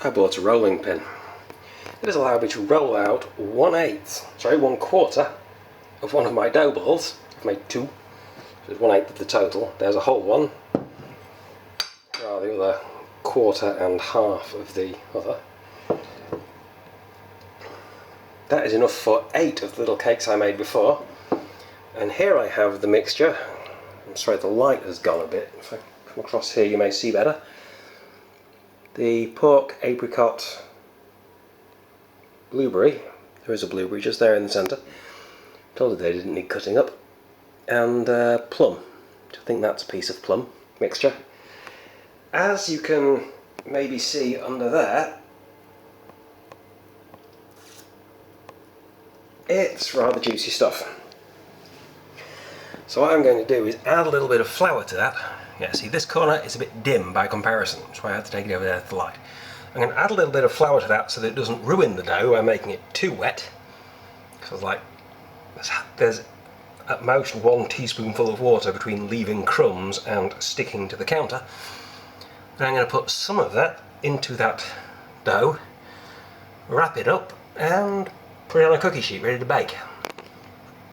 I bought a rolling pin. It has allowed me to roll out 1/4 of one of my dough balls. I've made two, so it's 1/8 of the total. There's a whole one, while the other 1/4 of the other. That is enough for 8 of the little cakes I made before. And here I have the mixture. I'm sorry, the light has gone a bit. If I come across here you may see better. The pork, apricot, blueberry. There is a blueberry just there in the centre. Told you they didn't need cutting up. And plum. I think that's a piece of plum mixture. As you can maybe see under there, it's rather juicy stuff. So what I'm going to do is add a little bit of flour to that. Yeah, see, this corner is a bit dim by comparison, that's why I had to take it over there to the light. I'm going to add a little bit of flour to that so that it doesn't ruin the dough by making it too wet. Because there's at most 1 teaspoonful of water between leaving crumbs and sticking to the counter. And I'm going to put some of that into that dough, wrap it up and put it on a cookie sheet ready to bake.